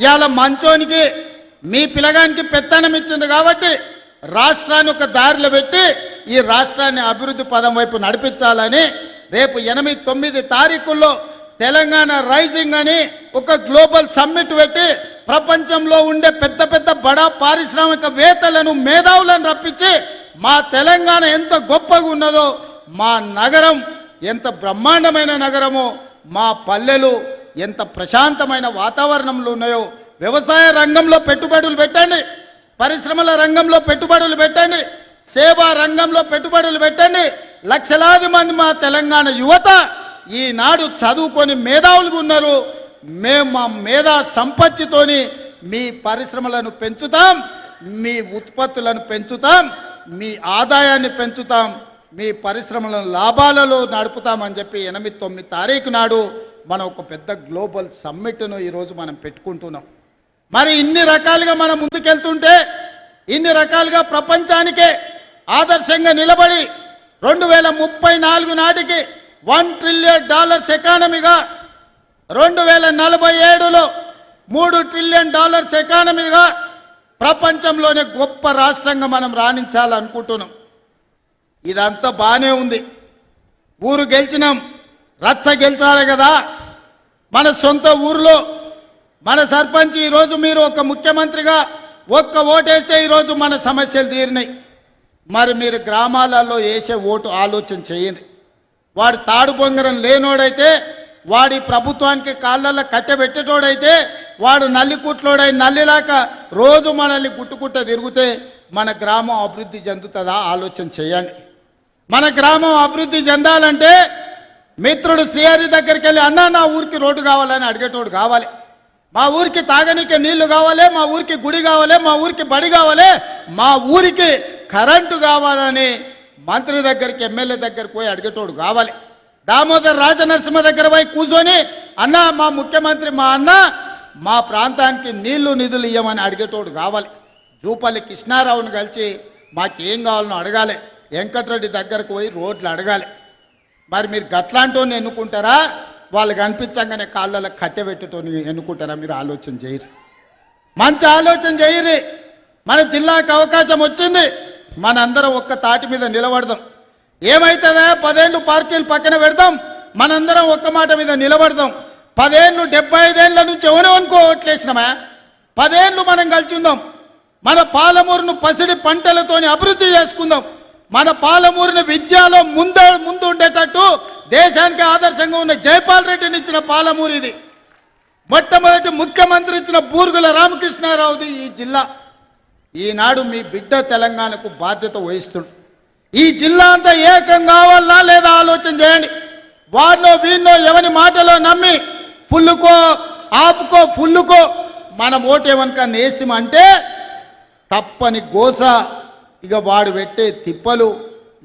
ఇవాళ మంచోనికి మీ పిల్లగానికి పెత్తనం ఇచ్చింది కాబట్టి రాష్ట్రాన్ని ఒక దారిలో పెట్టి ఈ రాష్ట్రాన్ని అభివృద్ధి పదం వైపు నడిపించాలని రేపు 8-9 తారీఖుల్లో తెలంగాణ రైజింగ్ అని ఒక గ్లోబల్ సమ్మిట్ పెట్టి ప్రపంచంలో ఉండే పెద్ద పెద్ద బడా పారిశ్రామికవేత్తలను మేధావులను రప్పించి మా తెలంగాణ ఎంత గొప్పగా ఉన్నదో, మా నగరం ఎంత బ్రహ్మాండమైన నగరమో, మా పల్లెలు ఎంత ప్రశాంతమైన వాతావరణంలో ఉన్నాయో, వ్యవసాయ రంగంలో పెట్టుబడులు పెట్టండి, పరిశ్రమల రంగంలో పెట్టుబడులు పెట్టండి, సేవా రంగంలో పెట్టుబడులు పెట్టండి. లక్షలాది మంది మా తెలంగాణ యువత ఈనాడు చదువుకొని మేధావులుగా ఉన్నారు. మేము మా మేధా సంపత్తితోని మీ పరిశ్రమలను పెంచుతాం, మీ ఉత్పత్తులను పెంచుతాం, మీ ఆదాయాన్ని పెంచుతాం, మీ పరిశ్రమలను లాభాలలో నడుపుతామని చెప్పి 8-9 తారీఖు నాడు మనం ఒక పెద్ద గ్లోబల్ సమ్మిట్ను ఈరోజు మనం పెట్టుకుంటున్నాం. మరి ఇన్ని రకాలుగా మనం ముందుకెళ్తుంటే, ఇన్ని రకాలుగా ప్రపంచానికే ఆదర్శంగా నిలబడి 2034 నాటికి $1 ట్రిలియన్ ఎకానమీగా, 2047లో $3 ట్రిలియన్ ఎకానమీగా ప్రపంచంలోనే గొప్ప రాష్ట్రంగా మనం రాణించాలనుకుంటున్నాం. ఇదంతా బానే ఉంది. ఊరు గెలిచినాం, రచ్చ గెలిచాలి కదా. మన సొంత ఊరిలో మన సర్పంచ్ ఈరోజు మీరు ఒక ముఖ్యమంత్రిగా ఒక్క ఓటేస్తే ఈరోజు మన సమస్యలు తీరినాయి. మరి మీరు గ్రామాలలో వేసే ఓటు ఆలోచన చేయండి. వాడు తాడు బొంగరం లేనోడైతే, వాడి ప్రభుత్వానికి కాళ్ళల్లో కట్టెబెట్టేటోడైతే, వాడు నల్లికుట్లోడై నల్లిలాక రోజు మనల్ని గుట్టుకుట్ట తిరిగితే మన గ్రామం అభివృద్ధి చెందుతుందా ఆలోచన చేయండి. మన గ్రామం అభివృద్ధి చెందాలంటే మిత్రుడు శ్రీహరి దగ్గరికి వెళ్ళి అన్నా నా ఊరికి రోడ్డు కావాలని అడిగేటోడు కావాలి, మా ఊరికి తాగనీకే నీళ్లు కావాలి, మా ఊరికి గుడి కావాలి, మా ఊరికి బడి కావాలి, మా ఊరికి కరెంటు కావాలని మంత్రి దగ్గరికి ఎమ్మెల్యే దగ్గరికి పోయి అడిగేటోడు కావాలి. దామోదర్ రాజనరసింహ దగ్గర పోయి కూర్చొని అన్న మా ముఖ్యమంత్రి మా అన్న మా ప్రాంతానికి నీళ్లు నిధులు ఇవ్వమని అడిగేటోడు కావాలి. జూపల్లి కృష్ణారావును కలిసి మాకేం కావాలనో అడగాలి, వెంకటరెడ్డి దగ్గరకు పోయి రోడ్లు అడగాలి. మరి మీరు గట్లాంటోని ఎన్నుకుంటారా, వాళ్ళు కనిపించగానే కాళ్ళలో కట్టెబెట్టేటోని ఎన్నుకుంటారా? మీరు ఆలోచన చేయరు, మంచి ఆలోచన చేయరు. మన జిల్లాకు అవకాశం వచ్చింది, మనందరం ఒక్క తాటి మీద నిలబడదాం. ఏమైతుందా 10 ఏళ్ళు పార్టీలు పక్కన పెడదాం, మనందరం ఒక్క మాట మీద నిలబడదాం. 10 ఏళ్ళు 75 ఏళ్ళ నుంచి ఎవరెవనుకో ఓట్లేసినామా, 10 ఏళ్ళు మనం కలిసి ఉందాం. మన పాలమూరును పసిడి పంటలతోని అభివృద్ధి చేసుకుందాం. మన పాలమూరుని విద్యలో ముందు ఉండేటట్టు దేశానికి ఆదర్శంగా ఉన్న జైపాల్ రెడ్డిని ఇచ్చిన పాలమూరు ఇది. మొట్టమొదటి ముఖ్యమంత్రి ఇచ్చిన బూరుగుల రామకృష్ణారావుది ఈ జిల్లా. ఈనాడు మీ బిడ్డ తెలంగాణకు బాధ్యత వహిస్తుడు. ఈ జిల్లా అంతా ఏకం కావాలా లేదా ఆలోచన చేయండి. వాడినో వీడినో ఎవరి మాటలో నమ్మి ఫుల్లుకో ఆపుకో ఫుల్లుకో మనం ఓటేమనుకన్నా వేస్తామంటే తప్పని గోస. ఇక వాడు పెట్టే తిప్పలు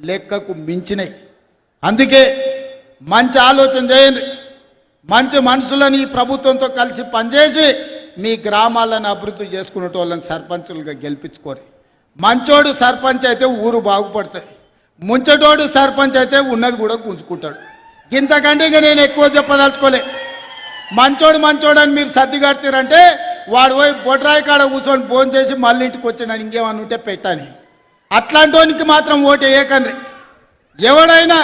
లెక్కకు మించినాయి. అందుకే మంచి ఆలోచన చేయండి, మంచి మనుషులను ఈ ప్రభుత్వంతో కలిసి పనిచేసి మీ గ్రామాలను అభివృద్ధి చేసుకునే వాళ్ళని సర్పంచులుగా గెలిపించుకోరు. మంచోడు సర్పంచ్ అయితే ఊరు బాగుపడుతుంది, ముంచటోడు సర్పంచ్ అయితే ఉన్నది కూడా గుంజుకుంటాడు. ఇంతకంటే ఇక నేను ఎక్కువ చెప్పదలుచుకోలే. మంచోడు అని మీరు సర్ది కడతారంటే వాడు పోయి బొడ్రాయి కాడ కూర్చొని ఫోన్ చేసి మళ్ళీ ఇంటికి వచ్చినాను ఇంకేమన్నా ఉంటే పెట్టాను. అట్లాంటోనికి మాత్రం ఓటు వేయకండి. ఎవడైనా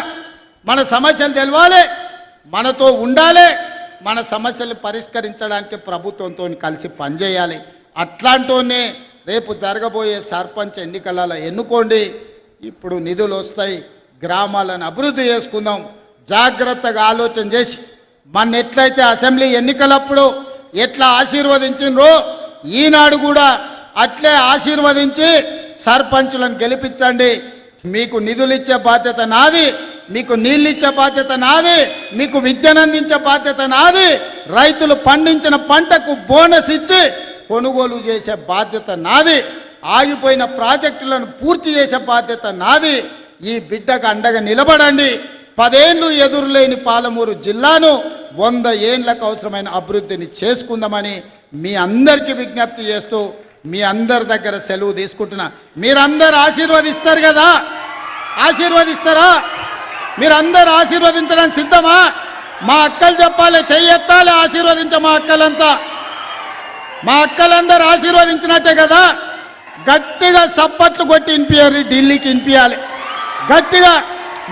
మన సమస్యలు తెలవాలి, మనతో ఉండాలి, మన సమస్యలు పరిష్కరించడానికి ప్రభుత్వంతో కలిసి పనిచేయాలి. అట్లాంటోనే రేపు జరగబోయే సర్పంచ్ ఎన్నికలలో ఎన్నుకోండి. ఇప్పుడు నిధులు వస్తాయి, గ్రామాలను అభివృద్ధి చేసుకుందాం. జాగ్రత్తగా ఆలోచన చేసి మన ఎట్లయితే అసెంబ్లీ ఎన్నికలప్పుడు ఎట్లా ఆశీర్వదించిండ్రో ఈనాడు కూడా అట్లే ఆశీర్వదించి సర్పంచులను గెలిపించండి. మీకు నిధులు ఇచ్చే బాధ్యత నాది, మీకు నీళ్ళు ఇచ్చే బాధ్యత నాది, మీకు విద్యనందించే బాధ్యత నాది, రైతులు పండించిన పంటకు బోనస్ ఇచ్చి కొనుగోలు చేసే బాధ్యత నాది, ఆగిపోయిన ప్రాజెక్టులను పూర్తి చేసే బాధ్యత నాది. ఈ బిడ్డకు అండగా నిలబడండి. 10 ఏళ్ళు ఎదురులేని పాలమూరు జిల్లాను 100 ఏళ్లకు అవసరమైన అభివృద్ధిని చేసుకుందామని మీ అందరికీ విజ్ఞప్తి చేస్తూ మీ అందరి దగ్గర సెలవు తీసుకుంటున్నా. మీరందరూ ఆశీర్వదిస్తారు కదా, ఆశీర్వదిస్తారా? మీరందరూ ఆశీర్వదించడానికి సిద్ధమా? మా అక్కలు చెప్పాలి, చెయ్యెత్తాలి, ఆశీర్వదించ మా అక్కలంతా. మా అక్కలందరూ ఆశీర్వదించినట్టే కదా గట్టిగా సప్పట్లు కొట్టి వినిపించాలి, ఢిల్లీకి వినిపించాలి గట్టిగా.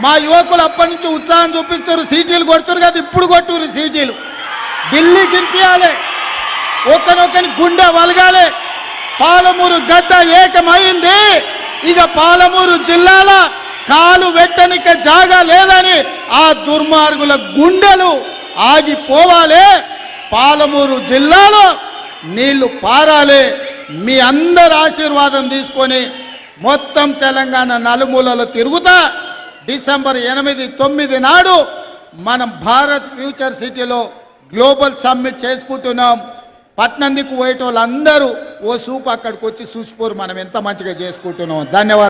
మా యువకులు అప్పటి నుంచి ఉత్సాహం చూపిస్తారు, సీటీలు కొడుతున్నారు కదా, ఇప్పుడు కొట్టురు సీటీలు, ఢిల్లీకి వినిపించాలి, ఒకనొకని గుండె వలగాలి. పాలమూరు గడ్డ ఏకమైంది, ఇక పాలమూరు జిల్లాల కాలు వెట్టనిక జాగా లేదని ఆ దుర్మార్గుల గుండెలు ఆగిపోవాలి. పాలమూరు జిల్లాలో నీళ్లు పారాలి. మీ అందరి ఆశీర్వాదం తీసుకొని మొత్తం తెలంగాణ నలుమూలలో తిరుగుతా డిసెంబర్ 8, 9 నాడు మనం భారత్ ఫ్యూచర్ సిటీలో గ్లోబల్ సమ్మిట్ చేసుకుంటున్నాం. పట్నందికు పోయేటోళ్ళందరూ ఓ సూపు అక్కడికి వచ్చి చూసిపోరు మనం ఎంత మంచిగా చేసుకుంటున్నాం. ధన్యవాదాలు.